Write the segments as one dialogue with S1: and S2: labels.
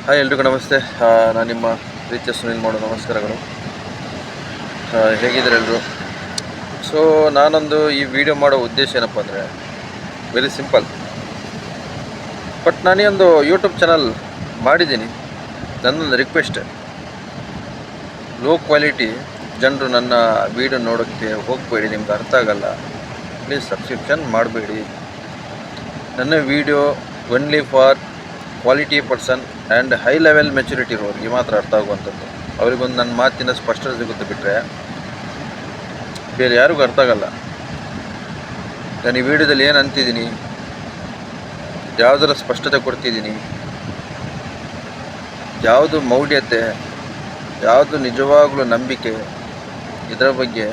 S1: Hi ಎಲ್ರಿಗೂ ನಮಸ್ತೆ. ನಾನು ನಿಮ್ಮ ಪ್ರೀತಿಯ ಸುನಿಲ್ ಮಾಡೋ ನಮಸ್ಕಾರಗಳು. ಹೇಗಿದ್ದಾರೆ ಎಲ್ಲರೂ? ಸೊ ನಾನೊಂದು ಈ ವಿಡಿಯೋ ಮಾಡೋ ಉದ್ದೇಶ ಏನಪ್ಪ ಅಂದರೆ ವೆರಿ ಸಿಂಪಲ್. ಬಟ್ ನಾನೇ ಒಂದು ಯೂಟ್ಯೂಬ್ ಚಾನಲ್ ಮಾಡಿದ್ದೀನಿ. ನನ್ನೊಂದು ರಿಕ್ವೆಸ್ಟ್, ಲೋ ಕ್ವಾಲಿಟಿ ಜನರು ನನ್ನ ವೀಡಿಯೋ ನೋಡೋಕ್ಕೆ ಹೋಗಬೇಡಿ, ನಿಮ್ಗೆ ಅರ್ಥ ಆಗಲ್ಲ. ಪ್ಲೀಸ್ ಸಬ್ಸ್ಕ್ರಿಪ್ಷನ್ ಮಾಡಬೇಡಿ. ನನ್ನ video only for quality person and high level maturity ಇರೋರಿಗೆ ಮಾತ್ರ ಅರ್ಥ ಆಗುವಂಥದ್ದು. ಅವರಿಗೊಂದು ನನ್ನ ಮಾತಿನ ಸ್ಪಷ್ಟತೆ ಸಿಗುತ್ತೆ, ಬಿಟ್ಟರೆ ಬೇರೆ ಯಾರಿಗೂ ಅರ್ಥ ಆಗಲ್ಲ. ನಾನು ಈ ವಿಡಿಯೋದಲ್ಲಿ ಏನು ಅಂತಿದ್ದೀನಿ, ಯಾವುದರ ಸ್ಪಷ್ಟತೆ ಕೊಡ್ತಿದ್ದೀನಿ, ಯಾವುದು ಮೌಢ್ಯತೆ, ಯಾವುದು ನಿಜವಾಗ್ಲೂ ನಂಬಿಕೆ, ಇದರ ಬಗ್ಗೆ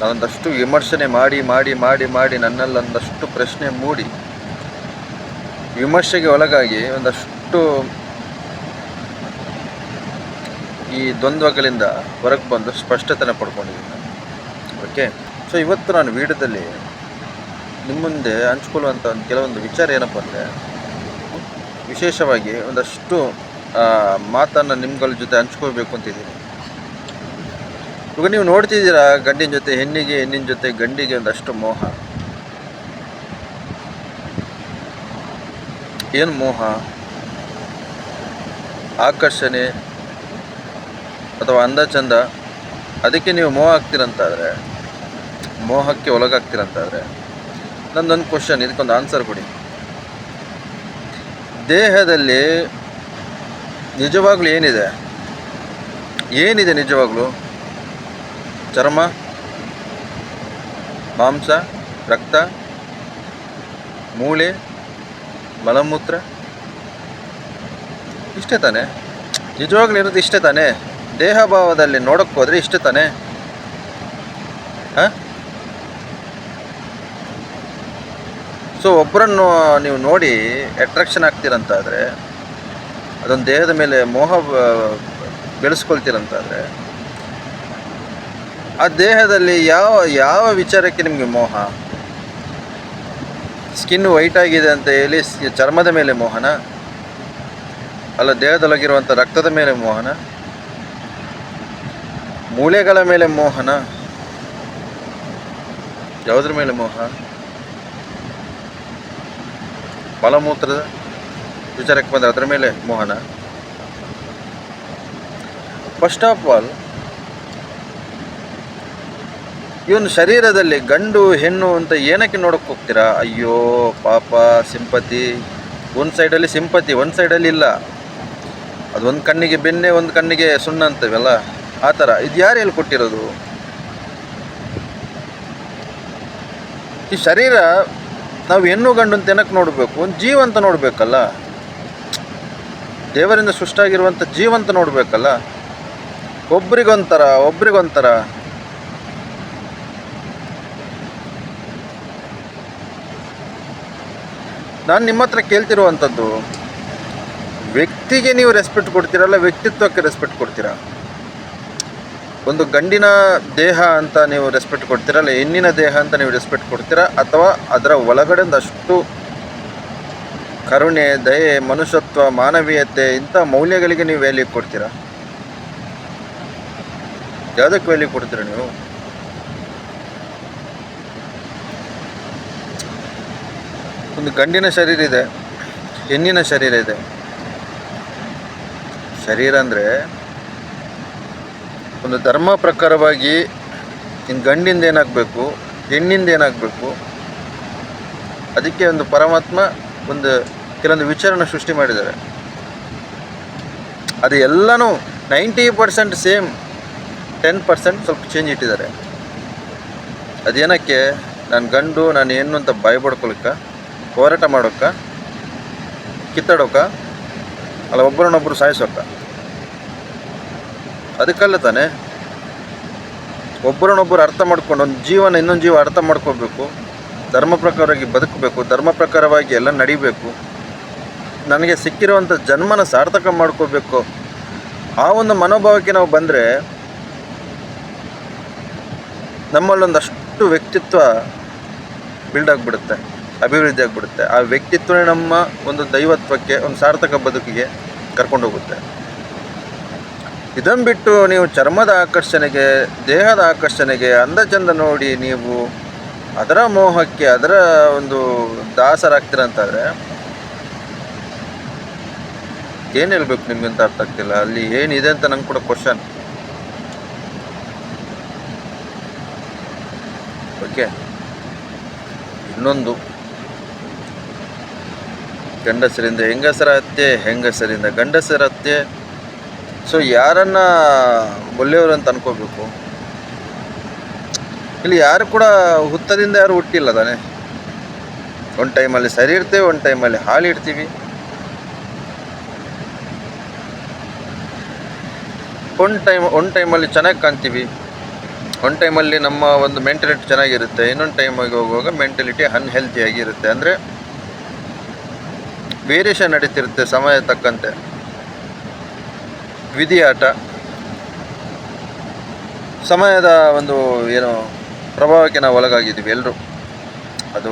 S1: ನಾನೊಂದಷ್ಟು ವಿಮರ್ಶನೆ ಮಾಡಿ ಮಾಡಿ ಮಾಡಿ ಮಾಡಿ ನನ್ನಲ್ಲೊಂದಷ್ಟು ಪ್ರಶ್ನೆ ಮೂಡಿ ವಿಮರ್ಶೆಗೆ ಒಳಗಾಗಿ ಒಂದಷ್ಟು ಈ ದ್ವಂದ್ವಗಳಿಂದ ಹೊರಗೆ ಬಂದು ಸ್ಪಷ್ಟತೆನ ಪಡ್ಕೊಂಡಿದ್ದೀನಿ ನಾನು. ಓಕೆ, ಸೊ ಇವತ್ತು ನಾನು ವಿಡಿಯೋದಲ್ಲಿ ನಿಮ್ಮ ಮುಂದೆ ಹಂಚ್ಕೊಳ್ಳುವಂಥ ಕೆಲವೊಂದು ವಿಚಾರ ಏನಪ್ಪ ಅಂದರೆ, ವಿಶೇಷವಾಗಿ ಒಂದಷ್ಟು ಮಾತನ್ನು ನಿಮ್ಗಳ ಜೊತೆ ಹಂಚ್ಕೋಬೇಕು ಅಂತಿದ್ದೀನಿ. ಇವಾಗ ನೀವು ನೋಡ್ತಿದ್ದೀರಾ, ಗಂಡಿನ ಜೊತೆ ಹೆಣ್ಣಿಗೆ, ಹೆಣ್ಣಿನ ಜೊತೆ ಗಂಡಿಗೆ ಒಂದಷ್ಟು ಮೋಹ. ಏನು ಮೋಹ? ಆಕರ್ಷಣೆ ಅಥವಾ ಅಂದ ಚಂದ, ಅದಕ್ಕೆ ನೀವು ಮೋಹ ಆಗ್ತೀರಂತಾದರೆ, ಮೋಹಕ್ಕೆ ಒಳಗಾಗ್ತೀರಂತಾದರೆ, ನಂದೊಂದು ಕ್ವಶನ್, ಇದಕ್ಕೊಂದು ಆನ್ಸರ್ ಕೊಡಿ. ದೇಹದಲ್ಲಿ ನಿಜವಾಗ್ಲೂ ಏನಿದೆ? ಏನಿದೆ ನಿಜವಾಗ್ಲೂ? ಚರ್ಮ, ಮಾಂಸ, ರಕ್ತ, ಮೂಳೆ, ಮಲಮೂತ್ರ, ಇಷ್ಟೇ ತಾನೇ? ನಿಜವಾಗ್ಲೂ ಇರೋದು ಇಷ್ಟೇ ತಾನೇ? ದೇಹ ಭಾವದಲ್ಲಿ ನೋಡೋಕ್ಕೆ ಹೋದರೆ ಇಷ್ಟೇ ತಾನೇ? ಸೊ ಒಬ್ಬರನ್ನು ನೀವು ನೋಡಿ ಅಟ್ರಾಕ್ಷನ್ ಆಗ್ತೀರಂತಾದರೆ, ಅದೊಂದು ದೇಹದ ಮೇಲೆ ಮೋಹ ಬೆಳೆಸ್ಕೊಳ್ತೀರಂತಾದರೆ, ಆ ದೇಹದಲ್ಲಿ ಯಾವ ಯಾವ ವಿಚಾರಕ್ಕೆ ನಿಮಗೆ ಮೋಹ? ಸ್ಕಿನ್ ವೈಟ್ ಆಗಿದೆ ಅಂತ ಹೇಳಿ ಚರ್ಮದ ಮೇಲೆ ಮೋಹನ? ಅಲ್ಲ, ದೇಹದೊಳಗಿರುವಂಥ ರಕ್ತದ ಮೇಲೆ ಮೋಹನ? ಮೂಳೆಗಳ ಮೇಲೆ ಮೋಹನ? ಯಾವುದ್ರ ಮೇಲೆ ಮೋಹ? ಮಲಮೂತ್ರದ ವಿಚಾರಕ್ಕೆ ಬಂದರೆ ಅದರ ಮೇಲೆ ಮೋಹನ? ಫಸ್ಟ್ ಆಫ್ ಆಲ್, ಇವನು ಶರೀರದಲ್ಲಿ ಗಂಡು ಹೆಣ್ಣು ಅಂತ ಏನಕ್ಕೆ ನೋಡೋಕ್ಕೆ ಹೋಗ್ತೀರಾ? ಅಯ್ಯೋ ಪಾಪ, ಸಿಂಪತಿ. ಒಂದು ಸೈಡಲ್ಲಿ ಸಿಂಪತಿ, ಒಂದು ಸೈಡಲ್ಲಿ ಇಲ್ಲ. ಅದೊಂದು ಕಣ್ಣಿಗೆ ಬೆಣ್ಣೆ, ಒಂದು ಕಣ್ಣಿಗೆ ಸುಣ್ಣ ಅಂತೇವಲ್ಲ, ಆ ಥರ. ಇದು ಯಾರು ಹೇಳ್ಕೊಟ್ಟಿರೋದು? ಈ ಶರೀರ ನಾವು ಹೆಣ್ಣು ಗಂಡು ಅಂತ ಏನಕ್ಕೆ ನೋಡಬೇಕು? ಒಂದು ಜೀವಂತ ನೋಡಬೇಕಲ್ಲ. ದೇವರಿಂದ ಸೃಷ್ಟಿಯಾಗಿರುವಂಥ ಜೀವಂತ ನೋಡಬೇಕಲ್ಲ. ಒಬ್ರಿಗೊಂಥರ. ನಾನು ನಿಮ್ಮ ಹತ್ರ ಕೇಳ್ತಿರುವಂಥದ್ದು, ವ್ಯಕ್ತಿಗೆ ನೀವು ರೆಸ್ಪೆಕ್ಟ್ ಕೊಡ್ತೀರಲ್ಲ, ವ್ಯಕ್ತಿತ್ವಕ್ಕೆ ರೆಸ್ಪೆಕ್ಟ್ ಕೊಡ್ತೀರಾ? ಒಂದು ಗಂಡಿನ ದೇಹ ಅಂತ ನೀವು ರೆಸ್ಪೆಕ್ಟ್ ಕೊಡ್ತೀರಲ್ಲ, ಹೆಣ್ಣಿನ ದೇಹ ಅಂತ ನೀವು ರೆಸ್ಪೆಕ್ಟ್ ಕೊಡ್ತೀರಾ? ಅಥವಾ ಅದರ ಒಳಗಡೆ ಒಂದಷ್ಟು ಕರುಣೆ, ದಯೆ, ಮನುಷ್ಯತ್ವ, ಮಾನವೀಯತೆ, ಇಂಥ ಮೌಲ್ಯಗಳಿಗೆ ನೀವು ವ್ಯಾಲ್ಯೂ ಕೊಡ್ತೀರಾ? ಯಾವುದಕ್ಕೆ ವ್ಯಾಲ್ಯೂ ಕೊಡ್ತೀರಾ ನೀವು? ಒಂದು ಗಂಡಿನ ಶರೀರ ಇದೆ, ಹೆಣ್ಣಿನ ಶರೀರ ಇದೆ. ಶರೀರ ಅಂದರೆ ಒಂದು ಧರ್ಮ ಪ್ರಕಾರವಾಗಿ ಇನ್ನು ಗಂಡಿಂದ ಏನಾಗಬೇಕು, ಹೆಣ್ಣಿಂದ ಏನಾಗಬೇಕು, ಅದಕ್ಕೆ ಒಂದು ಪರಮಾತ್ಮ ಒಂದು ಕೆಲವೊಂದು ವಿಚಾರನ ಸೃಷ್ಟಿ ಮಾಡಿದ್ದಾರೆ. ಅದು ಎಲ್ಲನೂ 90% ಸೇಮ್, 10% ಸ್ವಲ್ಪ ಚೇಂಜ್ ಇಟ್ಟಿದ್ದಾರೆ. ಅದೇನಕ್ಕೆ? ನಾನು ಗಂಡು, ನಾನು ಹೆಣ್ಣು ಅಂತ ಬಾಯಿ ಬಡ್ಕೊಳಕ್ಕೆ, ಹೋರಾಟ ಮಾಡೋಕ್ಕ, ಕಿತ್ತಾಡೋಕ, ಅಲ್ಲ ಒಬ್ಬರನ್ನೊಬ್ಬರು ಸಾಯಿಸೋಕ? ಅದಕ್ಕಲ್ಲ ತಾನೆ. ಒಬ್ಬರನ್ನೊಬ್ಬರು ಅರ್ಥ ಮಾಡ್ಕೊಂಡು, ಒಂದು ಜೀವನ ಇನ್ನೊಂದು ಜೀವ ಅರ್ಥ ಮಾಡ್ಕೋಬೇಕು, ಧರ್ಮ ಪ್ರಕಾರವಾಗಿ ಬದುಕಬೇಕು, ಧರ್ಮ ಪ್ರಕಾರವಾಗಿ ಎಲ್ಲ ನಡಿಬೇಕು, ನನಗೆ ಸಿಕ್ಕಿರುವಂಥ ಜನ್ಮನ ಸಾರ್ಥಕ ಮಾಡ್ಕೋಬೇಕು. ಆ ಒಂದು ಮನೋಭಾವಕ್ಕೆ ನಾವು ಬಂದರೆ ನಮ್ಮಲ್ಲೊಂದಷ್ಟು ವ್ಯಕ್ತಿತ್ವ ಬಿಲ್ಡ್ ಆಗಿಬಿಡುತ್ತೆ, ಅಭಿವೃದ್ಧಿ ಆಗಿಬಿಡುತ್ತೆ. ಆ ವ್ಯಕ್ತಿತ್ವನೇ ನಮ್ಮ ಒಂದು ದೈವತ್ವಕ್ಕೆ, ಒಂದು ಸಾರ್ಥಕ ಬದುಕಿಗೆ ಕರ್ಕೊಂಡೋಗುತ್ತೆ. ಇದನ್ನು ಬಿಟ್ಟು ನೀವು ಚರ್ಮದ ಆಕರ್ಷಣೆಗೆ, ದೇಹದ ಆಕರ್ಷಣೆಗೆ, ಅಂದ ಚಂದ ನೋಡಿ ನೀವು ಅದರ ಮೋಹಕ್ಕೆ, ಅದರ ಒಂದು ದಾಸರಾಗ್ತೀರಂತಾದರೆ ಏನು ಹೇಳ್ಬೇಕು ನಿಮ್ಗಂತ ಅರ್ಥ ಆಗ್ತಿಲ್ಲ. ಅಲ್ಲಿ ಏನಿದೆ ಅಂತ ನಂಗೆ ಕೂಡ ಕ್ವಶನ್. ಓಕೆ, ಇನ್ನೊಂದು, ಗಂಡಸರಿಂದ ಹೆಂಗಸರ ಹತ್ಯೆ, ಹೆಂಗಸರಿಂದ ಗಂಡಸರ ಹತ್ಯೆ. ಸೊ ಯಾರನ್ನ ಒಳ್ಳೆಯವರು ಅಂತ ಅನ್ಕೋಬೇಕು? ಇಲ್ಲಿ ಯಾರು ಕೂಡ ಹುತ್ತದಿಂದ ಯಾರು ಹುಟ್ಟಿಲ್ಲ ತಾನೆ. ಒಂದು ಟೈಮಲ್ಲಿ ಸರಿ ಇರ್ತೇವೆ, ಒಂದು ಟೈಮಲ್ಲಿ ಹಾಳಿಡ್ತೀವಿ. ಒಂದು ಟೈಮಲ್ಲಿ ಚೆನ್ನಾಗಿ ಕಾಣ್ತೀವಿ, ಒಂದು ಟೈಮಲ್ಲಿ ನಮ್ಮ ಒಂದು ಮೆಂಟಲಿಟಿ ಚೆನ್ನಾಗಿರುತ್ತೆ, ಇನ್ನೊಂದು ಟೈಮಾಗಿ ಹೋಗುವಾಗ ಮೆಂಟಲಿಟಿ ಅನ್ಹೆಲ್ತಿಯಾಗಿರುತ್ತೆ. ಅಂದರೆ ವೇರಿಯೇಷನ್ ನಡೀತಿರುತ್ತೆ ಸಮಯ ತಕ್ಕಂತೆ. ವಿಧಿಯಾಟ, ಸಮಯದ ಒಂದು ಏನು ಪ್ರಭಾವಕ್ಕೆ ನಾವು ಒಳಗಾಗಿದ್ದೀವಿ ಎಲ್ಲರೂ. ಅದು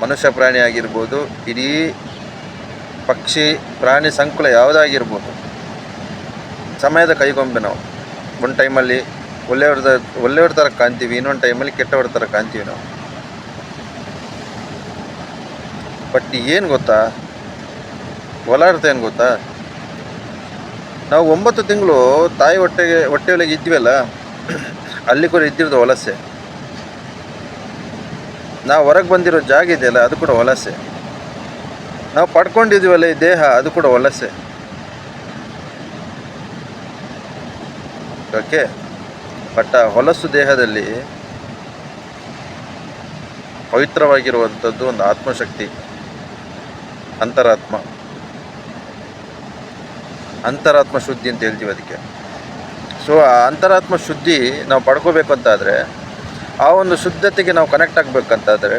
S1: ಮನುಷ್ಯ ಪ್ರಾಣಿ ಆಗಿರ್ಬೋದು, ಇಡೀ ಪಕ್ಷಿ ಪ್ರಾಣಿ ಸಂಕುಲ ಯಾವುದಾಗಿರ್ಬೋದು, ಸಮಯದ ಕೈಗೊಂಬೆ ನಾವು. ಒಂದು ಟೈಮಲ್ಲಿ ಒಳ್ಳೆಯವ್ರ ಥರ ಕಾಣ್ತೀವಿ, ಇನ್ನೊಂದು ಟೈಮಲ್ಲಿ ಕೆಟ್ಟವ್ರ ಥರ ಕಾಣ್ತೀವಿ ನಾವು. ಬಟ್ ಏನು ಗೊತ್ತಾ, ಹೊಲಾರ್ಥ ಏನು ಗೊತ್ತಾ, ನಾವು 9 ತಿಂಗಳು ತಾಯಿ ಹೊಟ್ಟೆಯೊಳಗೆ ಇದ್ವಲ್ಲ, ಅಲ್ಲಿ ಕೂಡ ಇದ್ದಿರೋದು ವಲಸೆ. ನಾವು ಹೊರಗೆ ಬಂದಿರೋ ಜಾಗ ಇದೆಯಲ್ಲ, ಅದು ಕೂಡ ವಲಸೆ. ನಾವು ಪಡ್ಕೊಂಡಿದ್ದೀವಲ್ಲ ಈ ದೇಹ, ಅದು ಕೂಡ ವಲಸೆ. ಓಕೆ, ಬಟ್ ಆ ಹೊಲಸು ದೇಹದಲ್ಲಿ ಪವಿತ್ರವಾಗಿರುವಂಥದ್ದು ಒಂದು ಆತ್ಮಶಕ್ತಿ, ಅಂತರಾತ್ಮ ಶುದ್ಧಿ ಅಂತ ಹೇಳ್ತೀವಿ ಅದಕ್ಕೆ. ಸೊ ಆ ಅಂತರಾತ್ಮ ಶುದ್ಧಿ ನಾವು ಪಡ್ಕೋಬೇಕು ಅಂತಾದರೆ, ಆ ಒಂದು ಶುದ್ಧತೆಗೆ ನಾವು ಕನೆಕ್ಟ್ ಆಗಬೇಕಂತಾದರೆ,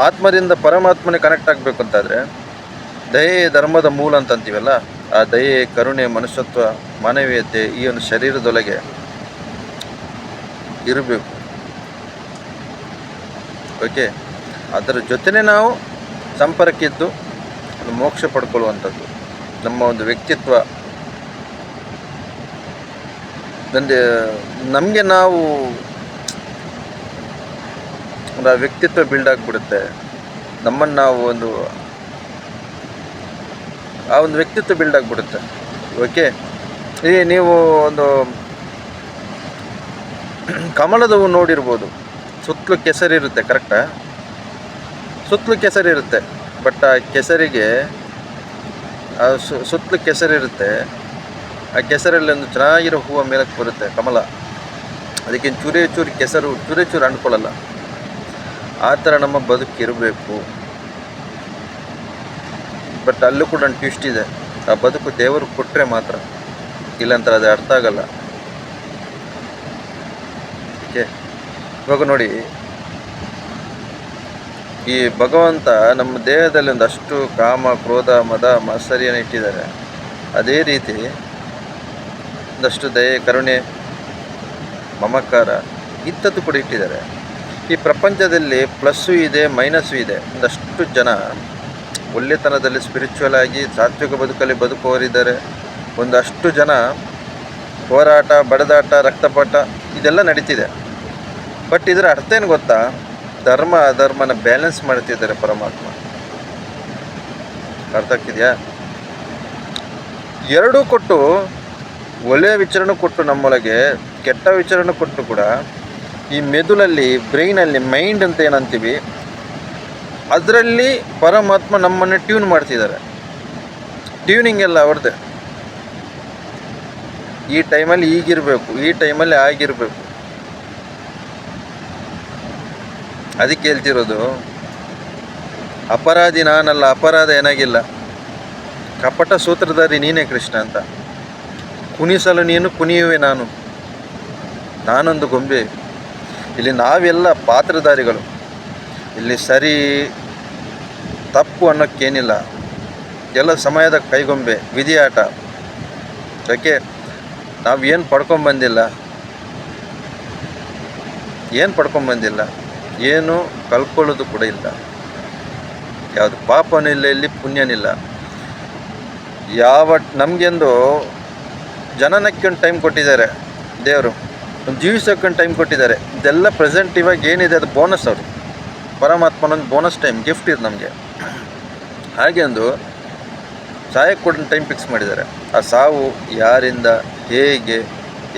S1: ಆತ್ಮದಿಂದ ಪರಮಾತ್ಮನೇ ಕನೆಕ್ಟ್ ಆಗಬೇಕು ಅಂತಾದರೆ, ದಯೆ ಧರ್ಮದ ಮೂಲ ಅಂತ ಅಂತೀವಲ್ಲ, ಆ ದಯೆ, ಕರುಣೆ, ಮನುಷ್ಯತ್ವ, ಮಾನವೀಯತೆ ಈ ಒಂದು ಶರೀರದೊಳಗೆ ಇರಬೇಕು. ಓಕೆ, ಅದರ ಜೊತೆನೇ ನಾವು ಸಂಪರ್ಕಿದ್ದು ಒಂದು ಮೋಕ್ಷ ಪಡ್ಕೊಳ್ಳುವಂಥದ್ದು. ನಮ್ಮ ಒಂದು ವ್ಯಕ್ತಿತ್ವ, ನಮಗೆ ನಾವು ಒಂದು ವ್ಯಕ್ತಿತ್ವ ಬಿಲ್ಡ್ ಆಗಿಬಿಡುತ್ತೆ. ನಮ್ಮನ್ನು ನಾವು ಆ ಒಂದು ವ್ಯಕ್ತಿತ್ವ ಬಿಲ್ಡ್ ಆಗಿಬಿಡುತ್ತೆ. ಓಕೆ, ಈ ನೀವು ಒಂದು ಕಮಲದ ಹೂವು ನೋಡಿರ್ಬೋದು, ಸುತ್ತಲೂ ಕೆಸರಿರುತ್ತೆ, ಕರೆಕ್ಟಾ? ಸುತ್ತಲೂ ಕೆಸರಿರುತ್ತೆ, ಬಟ್ ಆ ಕೆಸರಿಗೆ ಸುತ್ತಲೂ ಕೆಸರಿರುತ್ತೆ, ಆ ಕೆಸರಲ್ಲಿ ಒಂದು ಚೆನ್ನಾಗಿರೋ ಹೂವು ಮೇಲಕ್ಕೆ ಬರುತ್ತೆ ಕಮಲ. ಅದಕ್ಕೆ ಚೂರು ಕೆಸರು ಚೂರು ಅಂದ್ಕೊಳ್ಳಲ್ಲ. ಆ ಥರ ನಮ್ಮ ಬದುಕಿರಬೇಕು. ಬಟ್ ಅಲ್ಲೂ ಕೂಡ ಒಂದು ಟ್ವಿಸ್ಟ್ ಇದೆ. ಆ ಬದುಕು ದೇವರು ಕೊಟ್ಟರೆ ಮಾತ್ರ, ಇಲ್ಲಾಂತಾರೆ ಅದು ಅರ್ಥ ಆಗಲ್ಲ. ಓಕೆ, ಇವಾಗ ನೋಡಿ, ಈ ಭಗವಂತ ನಮ್ಮ ದೇಹದಲ್ಲಿ ಒಂದಷ್ಟು ಕಾಮ, ಕ್ರೋಧ, ಮದ, ಮಾತ್ಸರ್ಯನ ಇಟ್ಟಿದ್ದಾರೆ. ಅದೇ ರೀತಿ ಒಂದಷ್ಟು ದಯೆ, ಕರುಣೆ, ಮಮಕಾರ ಇಂಥದ್ದು ಕೂಡ ಇಟ್ಟಿದ್ದಾರೆ. ಈ ಪ್ರಪಂಚದಲ್ಲಿ ಪ್ಲಸ್ಸು ಇದೆ, ಮೈನಸ್ಸು ಇದೆ. ಒಂದಷ್ಟು ಜನ ಒಳ್ಳೆತನದಲ್ಲಿ ಸ್ಪಿರಿಚುವಲ್ ಆಗಿ ಸಾತ್ವಿಕ ಬದುಕಲ್ಲಿ ಬದುಕುವವರಿದ್ದಾರೆ. ಒಂದಷ್ಟು ಜನ ಹೋರಾಟ, ಬಡದಾಟ, ರಕ್ತಪಾತ ಇದೆಲ್ಲ ನಡೀತಿದೆ. ಬಟ್ ಇದರ ಅರ್ಥ ಏನು ಗೊತ್ತಾ? ಧರ್ಮ ಅಧರ್ಮನ ಬ್ಯಾಲೆನ್ಸ್ ಮಾಡ್ತಿದ್ದಾರೆ ಪರಮಾತ್ಮ. ಅರ್ಥ ಆಗ್ತಿದೆಯಾ? ಎರಡೂ ಕೊಟ್ಟು, ಒಳ್ಳೆಯ ವಿಚಾರನೂ ಕೊಟ್ಟು, ನಮ್ಮೊಳಗೆ ಕೆಟ್ಟ ವಿಚಾರನೂ ಕೊಟ್ಟು ಕೂಡ ಈ ಮೆದುಳಲ್ಲಿ, ಬ್ರೈನಲ್ಲಿ, ಮೈಂಡ್ ಅಂತ ಏನಂತೀವಿ, ಅದರಲ್ಲಿ ಪರಮಾತ್ಮ ನಮ್ಮನ್ನು ಟ್ಯೂನ್ ಮಾಡ್ತಿದ್ದಾರೆ. ಟ್ಯೂನಿಂಗ್ ಎಲ್ಲ ಅವ್ರದ್ದೇ. ಈ ಟೈಮಲ್ಲಿ ಈಗಿರಬೇಕು, ಈ ಟೈಮಲ್ಲಿ ಆಗಿರಬೇಕು. ಅದಕ್ಕೆ ಹೇಳ್ತಿರೋದು, ಅಪರಾಧಿ ನಾನಲ್ಲ, ಅಪರಾಧ ಏನಾಗಿಲ್ಲ, ಕಪಟ ಸೂತ್ರಧಾರಿ ನೀನೇ ಕೃಷ್ಣ ಅಂತ. ಕುಣಿಸಲು ನೀನು, ಕುಣಿಯುವೆ ನಾನು, ನಾನೊಂದು ಗೊಂಬೆ. ಇಲ್ಲಿ ನಾವೆಲ್ಲ ಪಾತ್ರಧಾರಿಗಳು. ಇಲ್ಲಿ ಸರಿ ತಪ್ಪು ಅನ್ನೋಕ್ಕೇನಿಲ್ಲ, ಎಲ್ಲ ಸಮಯದ ಕೈಗೊಂಬೆ, ವಿಧಿಯಾಟ. ಯಾಕೆ ನಾವು ಏನು ಪಡ್ಕೊಂಬಂದಿಲ್ಲ, ಏನು ಕಳ್ಕೊಳ್ಳೋದು ಕೂಡ ಇಲ್ಲ. ಯಾವುದು ಪಾಪನೂ ಇಲ್ಲ, ಇಲ್ಲಿ ಪುಣ್ಯನಿಲ್ಲ. ನಮಗೆಂದು ಜನನಕ್ಕೆ ಒಂದು ಟೈಮ್ ಕೊಟ್ಟಿದ್ದಾರೆ ದೇವರು, ಒಂದು ಜೀವಿಸೋಕ್ಕೊಂದು ಟೈಮ್ ಕೊಟ್ಟಿದ್ದಾರೆ. ಇದೆಲ್ಲ ಪ್ರೆಸೆಂಟ್ ಇವಾಗ ಏನಿದೆ ಅದು ಬೋನಸ್. ಅವರು ಪರಮಾತ್ಮನೊಂದು ಬೋನಸ್ ಟೈಮ್ ಗಿಫ್ಟ್ ಇದು ನಮಗೆ. ಹಾಗೆ ಒಂದು ಸಾಯಕ್ಕೆ ಕೂಡ ಟೈಮ್ ಫಿಕ್ಸ್ ಮಾಡಿದ್ದಾರೆ. ಆ ಸಾವು ಯಾರಿಂದ, ಹೇಗೆ,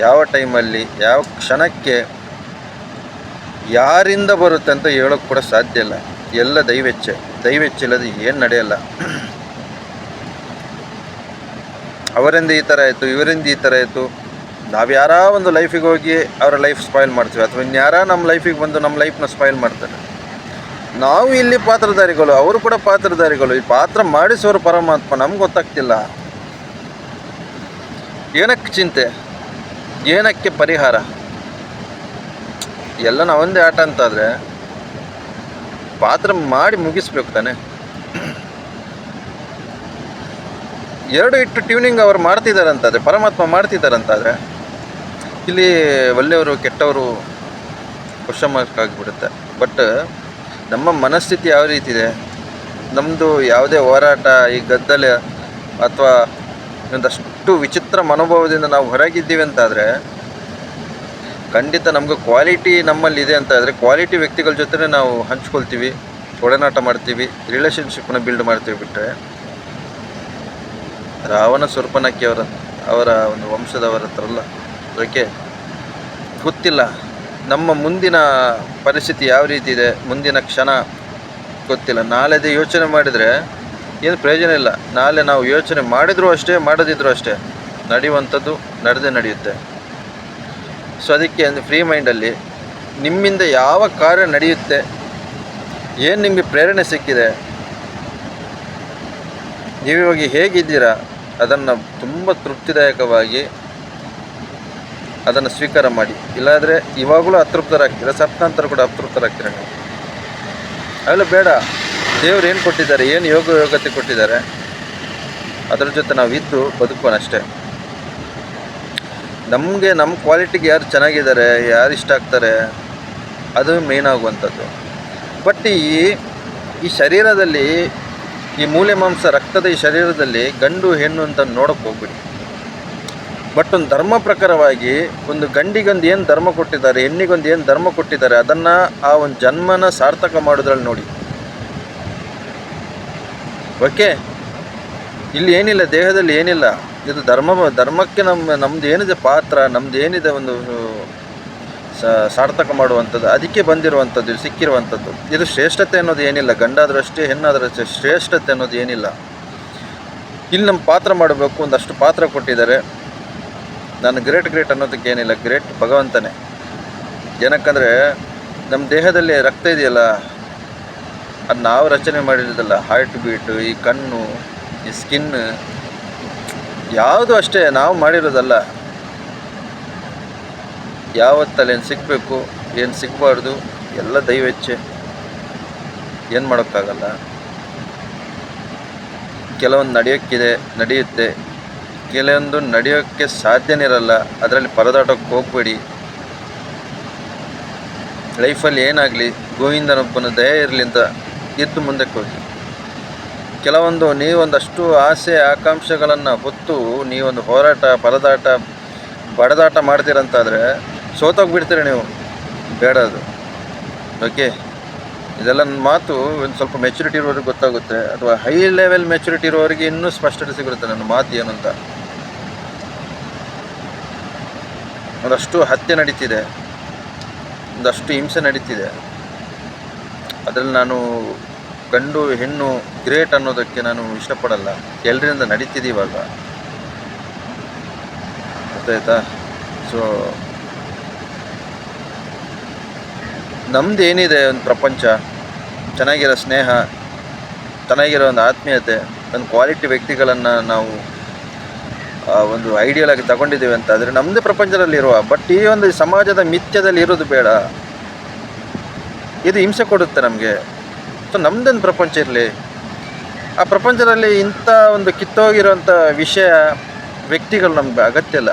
S1: ಯಾವ ಟೈಮಲ್ಲಿ, ಯಾವ ಕ್ಷಣಕ್ಕೆ, ಯಾರಿಂದ ಬರುತ್ತೆ ಅಂತ ಹೇಳೋಕ್ಕೆ ಕೂಡ ಸಾಧ್ಯ ಇಲ್ಲ. ಎಲ್ಲ ದೈವೆಚ್ಚ ಇಲ್ಲದೆ ಏನು ನಡೆಯಲ್ಲ. ಅವರಿಂದ ಈ ಥರ ಆಯಿತು, ಇವರಿಂದ ಈ ಥರ ಆಯಿತು. ನಾವು ಯಾರ ಒಂದು ಲೈಫಿಗೆ ಹೋಗಿ ಅವರ ಲೈಫ್ ಸ್ಪಾಯ್ಲ್ ಮಾಡ್ತೀವಿ, ಅಥವಾ ಇನ್ಯಾರ ನಮ್ಮ ಲೈಫಿಗೆ ಬಂದು ನಮ್ಮ ಲೈಫ್ನ ಸ್ಪಾಯ್ಲ್ ಮಾಡ್ತಾರೆ. ನಾವು ಇಲ್ಲಿ ಪಾತ್ರಧಾರಿಗಳು, ಅವರು ಕೂಡ ಪಾತ್ರಧಾರಿಗಳು. ಈ ಪಾತ್ರ ಮಾಡಿಸೋರು ಪರಮಾತ್ಮ, ನಮ್ಗೆ ಗೊತ್ತಾಗ್ತಿಲ್ಲ. ಏನಕ್ಕೆ ಚಿಂತೆ, ಏನಕ್ಕೆ ಪರಿಹಾರ? ಎಲ್ಲ ನಾವೊಂದೇ ಆಟ ಅಂತಾದರೆ ಪಾತ್ರ ಮಾಡಿ ಮುಗಿಸ್ಬೇಕು ತಾನೆ. ಎರಡು ಇಟ್ಟು ಟ್ಯೂನಿಂಗ್ ಅವರು ಮಾಡ್ತಿದ್ದಾರೆ ಅಂತಾದರೆ, ಪರಮಾತ್ಮ ಮಾಡ್ತಿದ್ದಾರೆ ಅಂತಾದರೆ, ಇಲ್ಲಿ ಒಳ್ಳೆಯವರು ಕೆಟ್ಟವರು ಕ್ವಶನ್ ಮಾರ್ಕ್ ಆಗಿಬಿಡುತ್ತೆ. ಬಟ್ ನಮ್ಮ ಮನಸ್ಥಿತಿ ಯಾವ ರೀತಿ ಇದೆ, ನಮ್ಮದು ಯಾವುದೇ ಹೋರಾಟ, ಈ ಗದ್ದಲ ಅಥವಾ ಒಂದಷ್ಟು ವಿಚಿತ್ರ ಮನೋಭಾವದಿಂದ ನಾವು ಹೊರಗಿದ್ದೀವಿ ಅಂತಾದರೆ, ಖಂಡಿತ ನಮಗೆ ಕ್ವಾಲಿಟಿ ನಮ್ಮಲ್ಲಿದೆ ಅಂತ ಆದರೆ ಕ್ವಾಲಿಟಿ ವ್ಯಕ್ತಿಗಳ ಜೊತೆ ನಾವು ಹಂಚ್ಕೊಳ್ತೀವಿ, ಒಡನಾಟ ಮಾಡ್ತೀವಿ, ರಿಲೇಷನ್ಶಿಪ್ನ ಬಿಲ್ಡ್ ಮಾಡ್ತೀವಿ. ಬಿಟ್ಟರೆ ರಾವಣ ಸುರ್ಪನಕ್ಕಿ ಅವರ ಒಂದು ವಂಶದವರ ಹತ್ರಲ್ಲ, ಅದಕ್ಕೆ ಗೊತ್ತಿಲ್ಲ. ನಮ್ಮ ಮುಂದಿನ ಪರಿಸ್ಥಿತಿ ಯಾವ ರೀತಿ ಇದೆ, ಮುಂದಿನ ಕ್ಷಣ ಗೊತ್ತಿಲ್ಲ. ನಾಳೆದೇ ಯೋಚನೆ ಮಾಡಿದರೆ ಏನು ಪ್ರಯೋಜನ ಇಲ್ಲ. ನಾಳೆ ನಾವು ಯೋಚನೆ ಮಾಡಿದರೂ ಅಷ್ಟೇ, ಮಾಡದಿದ್ದರೂ ಅಷ್ಟೇ, ನಡೆಯುವಂಥದ್ದು ನಡೆಯುತ್ತೆ. ಸೊ ಅದಕ್ಕೆ ಒಂದು ಫ್ರೀ ಮೈಂಡಲ್ಲಿ ನಿಮ್ಮಿಂದ ಯಾವ ಕಾರ್ಯ ನಡೆಯುತ್ತೆ, ಏನು ನಿಮಗೆ ಪ್ರೇರಣೆ ಸಿಕ್ಕಿದೆ, ನೀವಿವಾಗ ಹೇಗಿದ್ದೀರಾ ಅದನ್ನು ತುಂಬ ತೃಪ್ತಿದಾಯಕವಾಗಿ ಅದನ್ನು ಸ್ವೀಕಾರ ಮಾಡಿ. ಇಲ್ಲಾಂದರೆ ಇವಾಗಲೂ ಅತೃಪ್ತರಾಗ್ತೀರ, ಸತ್ತ ನಂತರ ಕೂಡ ಅತೃಪ್ತರಾಗ್ತೀರ ನೀವು. ಅವೆಲ್ಲ ಬೇಡ. ದೇವ್ರು ಏನು ಕೊಟ್ಟಿದ್ದಾರೆ, ಏನು ಯೋಗತೆ ಕೊಟ್ಟಿದ್ದಾರೆ, ಅದರ ಜೊತೆ ನಾವು ಇದ್ದು ಬದುಕೋಣ ಅಷ್ಟೇ. ನಮಗೆ ನಮ್ಮ ಕ್ವಾಲಿಟಿಗೆ ಯಾರು ಚೆನ್ನಾಗಿದ್ದಾರೆ, ಯಾರು ಇಷ್ಟ ಆಗ್ತಾರೆ, ಅದು ಮೇನ್ ಆಗುವಂಥದ್ದು. ಬಟ್ ಈ ಶರೀರದಲ್ಲಿ, ಈ ಮೂಲೆ ಮಾಂಸ ರಕ್ತದ ಈ ಶರೀರದಲ್ಲಿ ಗಂಡು ಹೆಣ್ಣು ಅಂತ ನೋಡೋಕ್ಕೆ ಹೋಗ್ಬಿಡಿ. ಬಟ್ ಒಂದು ಧರ್ಮ ಪ್ರಕಾರವಾಗಿ ಒಂದು ಗಂಡಿಗೊಂದು ಏನು ಧರ್ಮ ಕೊಟ್ಟಿದ್ದಾರೆ, ಹೆಣ್ಣಿಗೊಂದು ಏನು ಧರ್ಮ ಕೊಟ್ಟಿದ್ದಾರೆ, ಅದನ್ನು ಆ ಒಂದು ಜನ್ಮನ ಸಾರ್ಥಕ ಮಾಡೋದ್ರಲ್ಲಿ ನೋಡಿ. ಓಕೆ, ಇಲ್ಲಿ ಏನಿಲ್ಲ, ದೇಹದಲ್ಲಿ ಏನಿಲ್ಲ. ಇದು ಧರ್ಮಕ್ಕೆ ನಮ್ಮದು ಏನಿದೆ ಪಾತ್ರ, ನಮ್ಮದು ಏನಿದೆ ಒಂದು ಸಾರ್ಥಕ ಮಾಡುವಂಥದ್ದು, ಅದಕ್ಕೆ ಬಂದಿರುವಂಥದ್ದು, ಸಿಕ್ಕಿರುವಂಥದ್ದು. ಇದು ಶ್ರೇಷ್ಠತೆ ಅನ್ನೋದು ಏನಿಲ್ಲ. ಗಂಡಾದರೂ ಅಷ್ಟೇ, ಹೆಣ್ಣಾದರೂ ಅಷ್ಟೇ, ಶ್ರೇಷ್ಠತೆ ಅನ್ನೋದು ಏನಿಲ್ಲ. ಇಲ್ಲಿ ನಮ್ಮ ಪಾತ್ರ ಮಾಡಬೇಕು, ಒಂದಷ್ಟು ಪಾತ್ರ ಕೊಟ್ಟಿದ್ದಾರೆ. ನಾನು ಗ್ರೇಟ್ ಅನ್ನೋದಕ್ಕೆ ಏನಿಲ್ಲ, ಗ್ರೇಟ್ ಭಗವಂತನೇ. ಏನಕ್ಕಂದರೆ ನಮ್ಮ ದೇಹದಲ್ಲಿ ರಕ್ತ ಇದೆಯಲ್ಲ, ಅದು ನಾವು ರಚನೆ ಮಾಡಿರೋದಲ್ಲ. ಹಾರ್ಟ್ ಬೀಟು, ಈ ಕಣ್ಣು, ಈ ಸ್ಕಿನ್, ಯಾವುದು ಅಷ್ಟೇ ನಾವು ಮಾಡಿರೋದಲ್ಲ. ಯಾವತ್ತಲ್ಲಿ ಏನು ಸಿಗಬೇಕು, ಏನು ಸಿಗಬಾರ್ದು, ಎಲ್ಲ ದೈವೇಚ್ಛೆ. ಏನು ಮಾಡೋಕ್ಕಾಗಲ್ಲ. ಕೆಲವೊಂದು ನಡೆಯುತ್ತೆ, ಕೆಲವೊಂದು ನಡೆಯೋಕ್ಕೆ ಸಾಧ್ಯನೇ ಇರಲ್ಲ. ಅದರಲ್ಲಿ ಪರದಾಟಕ್ಕೆ ಹೋಗಬೇಡಿ. ಲೈಫಲ್ಲಿ ಏನಾಗಲಿ ಗೋವಿಂದನೊಬ್ಬನ ದಯೆ ಇರಲಿ ಅಂತ ಎದ್ದು ಮುಂದಕ್ಕೆ ಹೋಗಿ. ಕೆಲವೊಂದು ನೀವೊಂದಷ್ಟು ಆಸೆ ಆಕಾಂಕ್ಷೆಗಳನ್ನು ಹೊತ್ತು ನೀವೊಂದು ಹೋರಾಟ, ಪರದಾಟ, ಬಡದಾಟ ಮಾಡ್ತೀರಂತಾದರೆ ಸೋತೋಗ್ಬಿಡ್ತೀರಿ ನೀವು. ಬೇಡ ಅದು. ಓಕೆ, ಇದೆಲ್ಲ ನನ್ನ ಮಾತು ಒಂದು ಸ್ವಲ್ಪ ಮೆಚುರಿಟಿ ಇರೋರಿಗೆ ಗೊತ್ತಾಗುತ್ತೆ, ಅಥವಾ ಹೈ ಲೆವೆಲ್ ಮೆಚುರಿಟಿ ಇರೋರಿಗೆ ಇನ್ನೂ ಸ್ಪಷ್ಟತೆ ಸಿಗುತ್ತೆ ನನ್ನ ಮಾತು ಏನು ಅಂತ. ಒಂದಷ್ಟು ಹತ್ಯೆ ನಡೀತಿದೆ, ಒಂದಷ್ಟು ಹಿಂಸೆ ನಡೀತಿದೆ. ಅದರಲ್ಲಿ ನಾನು ಗಂಡು ಹೆಣ್ಣು ಗ್ರೇಟ್ ಅನ್ನೋದಕ್ಕೆ ನಾನು ಇಷ್ಟಪಡಲ್ಲ. ಎಲ್ಲರಿಂದ ನಡೀತಿದೆ ಇವಾಗ, ಗೊತ್ತಾಯ್ತಾ? ಸೊ ನಮ್ದು ಏನಿದೆ, ಒಂದು ಪ್ರಪಂಚ, ಚೆನ್ನಾಗಿರೋ ಸ್ನೇಹ, ಚೆನ್ನಾಗಿರೋ ಒಂದು ಆತ್ಮೀಯತೆ, ಒಂದು ಕ್ವಾಲಿಟಿ ವ್ಯಕ್ತಿಗಳನ್ನು ನಾವು ಒಂದು ಐಡಿಯಲ್ ಆಗಿ ತಗೊಂಡಿದ್ದೀವಿ ಅಂತ ಆದರೆ ನಮ್ಮದೇ ಪ್ರಪಂಚದಲ್ಲಿರುವ. ಬಟ್ ಈ ಒಂದು ಸಮಾಜದ ಮಿಥ್ಯದಲ್ಲಿ ಇರೋದು ಬೇಡ. ಇದು ಹಿಂಸೆ ಕೊಡುತ್ತೆ ನಮಗೆ. ಸೊ ನಮ್ಮದೊಂದು ಪ್ರಪಂಚ ಇರಲಿ. ಆ ಪ್ರಪಂಚದಲ್ಲಿ ಇಂಥ ಒಂದು ಕಿತ್ತೋಗಿರೋಂಥ ವಿಷಯ, ವ್ಯಕ್ತಿಗಳು ನಮ್ಗೆ ಅಗತ್ಯ ಇಲ್ಲ.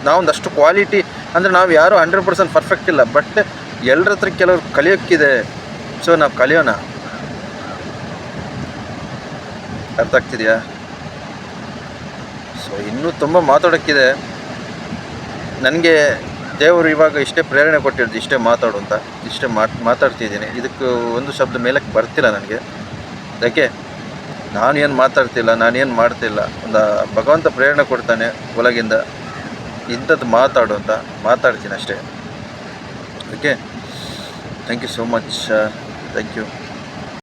S1: ನಾವೊಂದಷ್ಟು ಕ್ವಾಲಿಟಿ ಅಂದರೆ ನಾವು ಯಾರೂ 100% ಪರ್ಫೆಕ್ಟ್ ಇಲ್ಲ. ಬಟ್ ಎಲ್ಲರ ಹತ್ರ ಕೆಲವ್ರು ಕಲಿಯೋಕ್ಕಿದೆ. ಸೊ ನಾವು ಕಲಿಯೋಣ. ಅರ್ಥ ಆಗ್ತಿದೆಯಾ? ಸೊ ಇನ್ನೂ ತುಂಬ ಮಾತಾಡೋಕ್ಕಿದೆ. ನನಗೆ ದೇವರು ಇವಾಗ ಇಷ್ಟೇ ಪ್ರೇರಣೆ ಕೊಟ್ಟಿರೋದು, ಇಷ್ಟೇ ಮಾತಾಡು ಅಂತ. ಇಷ್ಟೇ ಮಾತಾಡ್ತಿದ್ದೀನಿ. ಇದಕ್ಕೆ ಒಂದು ಶಬ್ದ ಮೇಲಕ್ಕೆ ಬರ್ತಿಲ್ಲ ನನಗೆ. ಯಾಕೆ ನಾನೇನು ಮಾತಾಡ್ತಿಲ್ಲ, ನಾನೇನು ಮಾಡ್ತಿಲ್ಲ. ಒಂದು ಭಗವಂತ ಪ್ರೇರಣೆ ಕೊಡ್ತಾನೆ ಒಳಗಿಂದ, ಇಂಥದ್ದು ಮಾತಾಡು ಅಂತ ಮಾತಾಡ್ತೀನಿ ಅಷ್ಟೇ. Okay, thank you so much. Thank you.